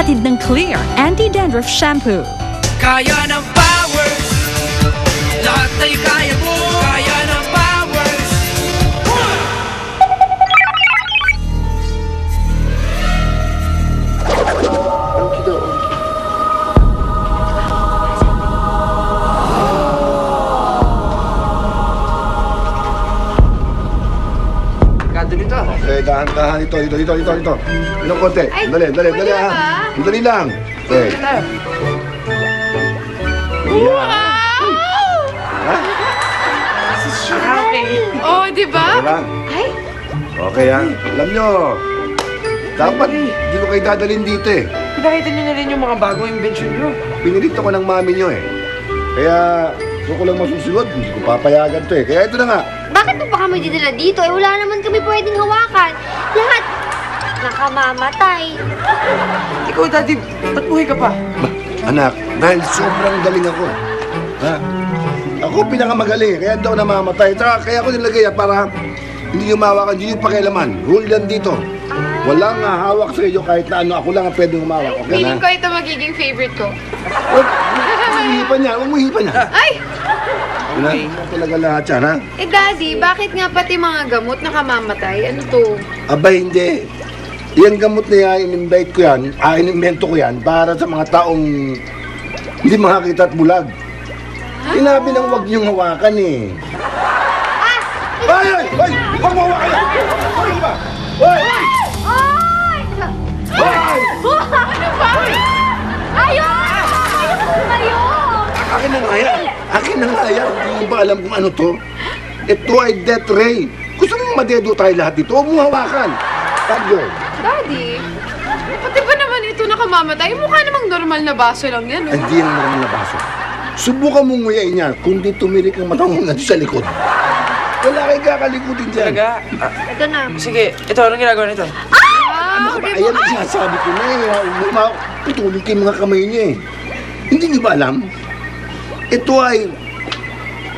Hatid ng Clear Anti-Dandruff Shampoo. Kaya ng powers, lahat tayo kaya mo. Kaya ng powers. Kado nito. Okay, dahan-dahan. Ito. Ilang konti. Ay, Dali pwede ha. ba? Dali lang. Okay. Wow! Ha? Okay. Oh, di ba? Okay lang. Ay, Okay ha. Alam nyo, dapat hindi ko kayo dadalhin dito eh. Pinakita nyo na rin yung mga bagong invention nyo. Pinilito ko ng mami nyo eh. Kaya, gusto ko lang masusunod. Hindi ko papayagan to eh. Kaya ito na nga. bakit mo pa kami dinala dito? Eh, wala naman kami pwedeng hawakan. Lahat nakamamatay. Ikaw, Daddy, ba't buhay ka pa? Anak, dahil sobrang galing ako. Ha? Ako pinakamagaling, kaya daw namamatay. Tsaka kaya ako nilagay para hindi yung mahawakan, hindi yung pakialaman. Rule yan dito. Walang hawak sa iyo kahit na ano, ako lang ang pwedeng humawak. Okay Feeling ko na? ito magiging favorite ko. Huwag mo hihipan niya, huwag mo hihipan niya. Ay! Okay. Talaga lahat yan, ha? Eh, Daddy, bakit nga pati mga gamot nakamamatay? Ano to? Aba, hindi. Yan gamot na yan, in-invite ko yan, in-invento ko yan para sa mga taong hindi makakita at bulag. Sinabi nang huwag niyong hawakan eh. Ay! Huwag mo hawakan yan! Hoy ba? Hoy! Ay! Hoy! Ano ba? Ayun! Ayun! Akin na nga yan! Akin na nga yan! Hindi mo ba alam kung ano to? Ito ay death ray! Gusto mo madedo tayo lahat dito? Huwag mo hawakan! Tagyo! Daddy, pati ba naman ito nakamamatay? Mukha namang normal na baso lang yan. Ay, hindi yan naman na baso. Subukan mong nguyain niya kung di tumirik ang matang mo sa likod. Wala kayong kakalikutin dyan. Talaga? Ito na. Sige, ito, anong ginagawa nito? Ano ka ba? Ayan ang sinasabi ko na eh. Putulin kayo mga kamay niya eh. Hindi niyo ba alam? Ito ay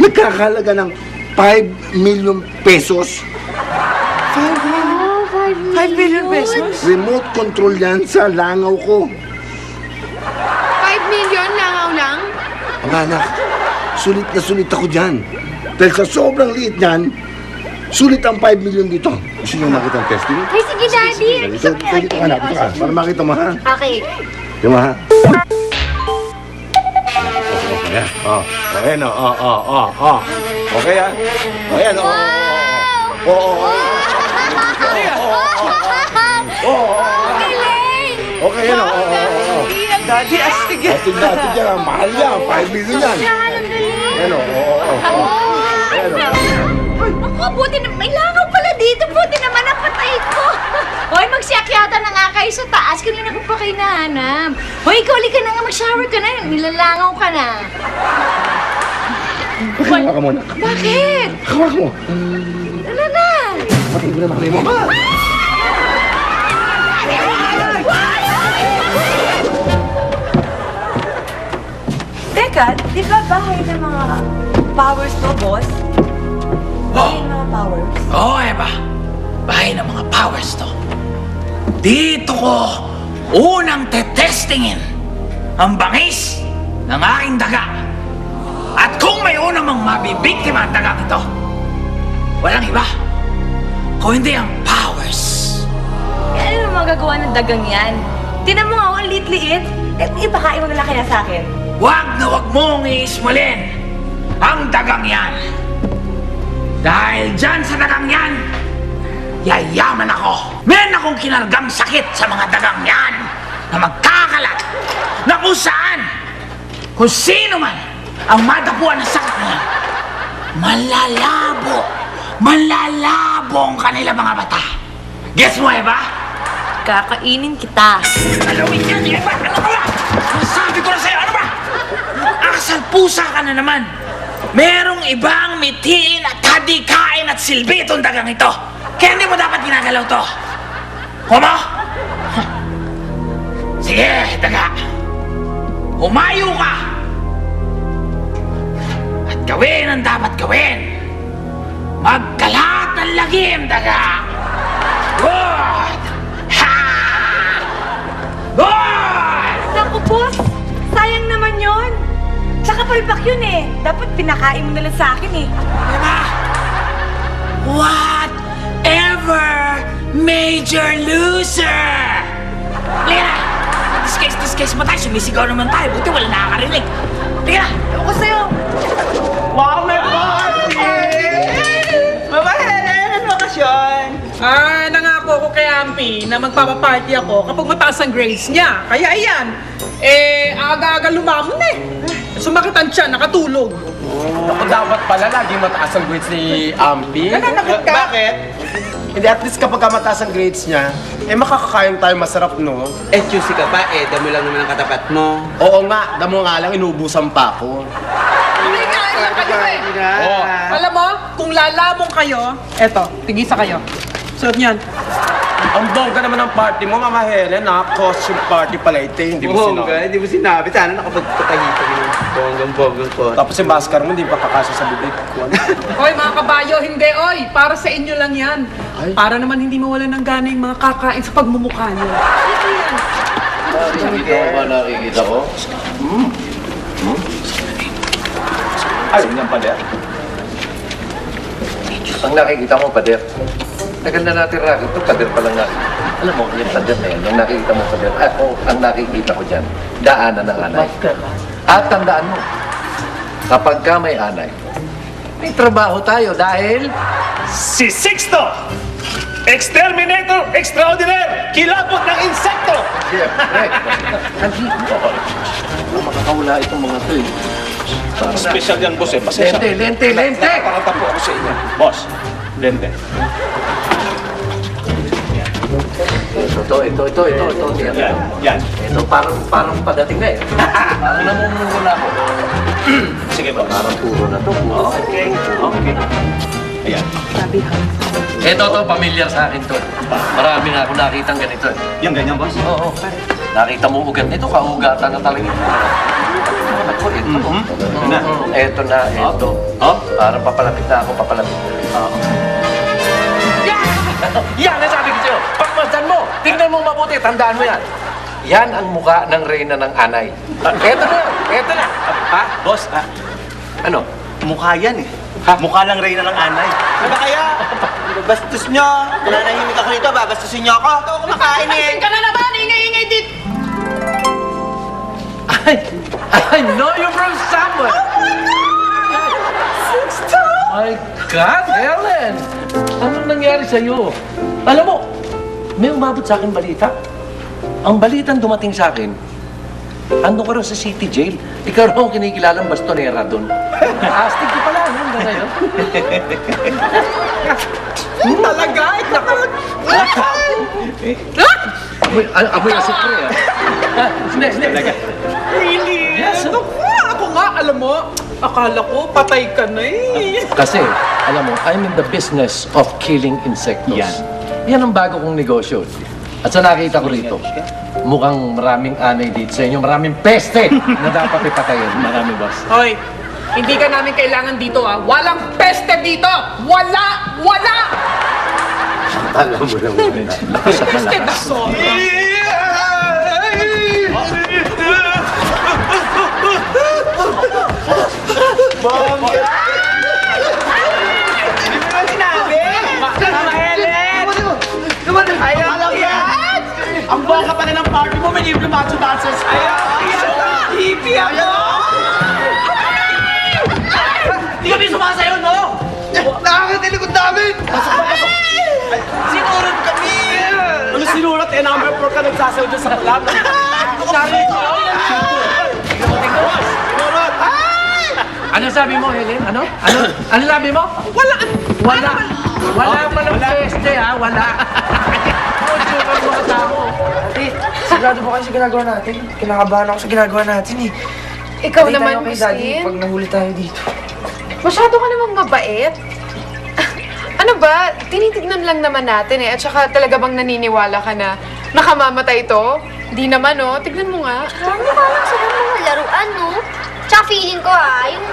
nagkakalaga ng 5 million pesos. 5 million pesos? Remote control yan sa langaw ko. 5 million langaw lang? Ang anak, sulit na sulit ako dyan. Dahil sa sobrang liit niyan, sulit ang 5 million dito. Gusto niyo makita ang testing? Ay, sige, Daddy. Dito ka na, dito ka. Para makita mo ha. Okay. Di mo ha? Okay, oh. Ayan, oh. Okay, ha? Ayan, oh. Galing! Okay, yan, oh. Daddy, astig yan. Atin yan, mahal yan, 5 million yan. Ang galing! Ayan, Ayan, Ako, buti na, may langaw pala dito. Buti naman ang patay ko. Hoy, magsiakyata na nga kayo sa taas. Kanina ko pa kayo nahanap. Hoy, ikaw ka na nga, mag-shower ka na. Nilalangaw ka na. Hawa ka muna. Bakit? Hawa mo. Ano na? Patay ko na makulay mo. Teka, di ba bahay ng mga powers to, boss? Bahay ng mga powers? Oo, Eva. Bahay ng mga powers to. Dito ko unang tetestingin ang bangis ng aking daga. At kung may unang mang mabibiktima ang dagang ito, walang iba kung hindi ang powers. Ano naman magagawa ng dagang yan? Tinan mo nga, ang liit-liit. Eh, ipakain mo na lang kaya sa akin. Huwag na huwag mong iismulin ang dagang yan. Dahil dyan sa dagang yan, yayaman ako. Meron akong kinargang sakit sa mga dagang yan na magkakalat na kung saan, kung sino man ang madapuan ng sakit na yan, malalabo ang kanila mga mata. Guess mo, Eva? Kakainin kita. Alawin yan, Eva! Ano ka ba? Sabi ko na sa'yo, ano ba? Asal pusa ka na naman. Merong ibang mitiin at hadikain at silbi itong dagang ito. Kaya hindi mo dapat ginagalaw to. Homo? Sige, daga. Humayo ka. At gawin ang dapat gawin. Magkalat ng lagim, daga. Good! Ha! Good! Dapat pinakain mo na lang sa akin eh. Diba? Whatever, Major Loser! Halika na! Disguise mo tayo. Sumisigaw naman tayo. Buti wala nakakarinig. Halika na! Ewan ko sa'yo. Wow, may party! Mama Helen, ano bakasyon? Nangako ko kay Ampi na magpapaparty ako kapag mataas ang grades niya. Kaya ayan, aga-aga lumamon eh. Sumakit ang tiyan, nakatulog. Ako dapat pala laging mataas ang grades ni Ampi. Nananakit ka? Bakit? Hindi, at least kapag mataas ang grades niya, makakakain tayo masarap, no? Choosy ka pa, damo lang naman ang katapat mo. Oo nga, damo nga lang, inuubusan pa ako. Hindi nga, alam kayo eh. Oo. Alam mo, kung lalamong kayo, eto, tigisa kayo. Suot niyan. Ang bongga naman ng party mo, Mama Helen, ha? Costume party pala ito, hindi mo sinabi. Hindi mo sinabi. Sana nakapagpatahito yung bonggang-bonggang ko. Tapos yung maskara mo, hindi pa kakasya sa bibig ko. Oy, mga kabayo, hindi, oy. Para sa inyo lang yan. Para naman hindi mawalan ng gana yung mga kakain sa pagmumukha niyo. Ito yan. Nakikita ko ba nakikita ko? Ay, yun yung pader. Ang nakikita mo, pader. Tagal na natin racket ito, pader pa lang natin. Alam mo, yung pader na yun, yung nakikita mo pader, ako, ang nakikita ko dyan, daanan ng anay. At tandaan mo, kapag ka may anay, may trabaho tayo dahil Si Sixto! Exterminator Extraordinaire! Kilabot ng insekto! siyempre, nandito. Makakawala itong mga to eh. Special yan, boss eh. Pasensya. Lente! Nakakata po ako sa inyo. Boss, lente. Ito. Yan. Ito, parang padating na eh. Parang namumuro na ako. Sige, boss. Parang puro na to. Okay. Ayan. Ito, pamilyar sa akin to. Marami na ako nakitang ganito eh. Yung ganyan, boss? Oo. Nakita mo ugat nito, kaugatan na talaga ito. Ako, ito. Na. Ito na, ito. Oh? Parang papalapit na ako, papalapit. Yan ang sabi ko sa'yo. Pagmasdan mo, tingnan mo mabuti, tandaan mo yan. Yan ang mukha ng reyna ng anay. Ito na. Ha? Boss, Ano? mukha yan eh. Mukha lang reyna ng anay. Ano ba kaya? Bastos nyo. Nananahimik ako nito, babastusin nyo ako. Ito ako kumakain eh. Ka na naman, ingay-ingay dito. I know you from somewhere. My God, Helen! Anong nangyari sa'yo? Alam mo, may umabot sa akin balita. Ang balitang dumating sa akin, ando ka raw sa city jail. Ikaw raw ang kinikilalang bastonera doon. Astig ko pala, ano ba sa'yo? Talaga? Amoy asip pre, ah. Hindi. Really? Yes. Naku, ako nga, alam mo, akala ko patay ka na eh. Kasi, alam mo, I'm in the business of killing insectos. Yan ang bago kong negosyo. At sa nakita ko rito, mukhang maraming anay dito sa inyo, maraming peste na dapat ipatayin. Marami, boss. Hoy, hindi ka namin kailangan dito ah. Walang peste dito! Wala! Alam mo naman. Peste na sobra. Ang bongga pa rin ng party mo, may libre macho dancers. Hippie ako! Hindi kami sumasayo, no? Nakakatilikod namin! Pasok! Sinurot kami! Ano sinurot? Number 4 ka nagsasayo dyan sa club. Sorry ko! Sinurot! Ano sabi mo, Helen? Ano sabi mo? Wala pa ng peste, ha? Wala. Ang mga tao. Sigurado ba kayo sa ginagawa natin? Kinakabahan ako sa ginagawa natin eh. Ikaw Hintay naman, tayo kay Daddy Christine. pag nahuli tayo dito. Masyado ka namang mabait. Ano ba? Tinitignan lang naman natin eh. At saka talaga bang naniniwala ka na nakamamatay ito? Di naman, oh. Tignan mo nga. Marami pa lang sa mga laruan, no? Tsaka feeling ko yung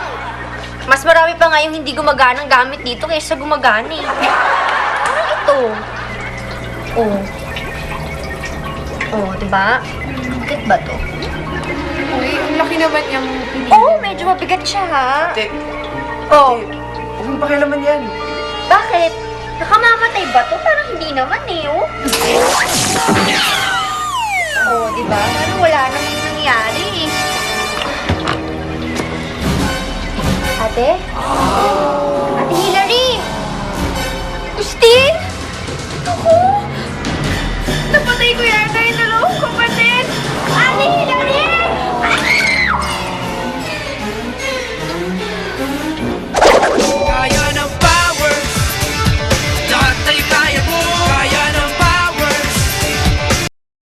mas marami pa nga yung hindi gumaganang gamit dito kaysa gumagana eh. Ano ito? Oh, diba? Bakit ba to? Uy, ang Ang laki naman niyang pinili. Oo, medyo mabigat siya, ha? Ate, Oh, huwag mong pakialaman yan. bakit? Nakamamatay ba to? Parang hindi naman eh, oh. Oo, di ba? Parang wala namang nangyari eh. Ate? Ate Hillary! Christine?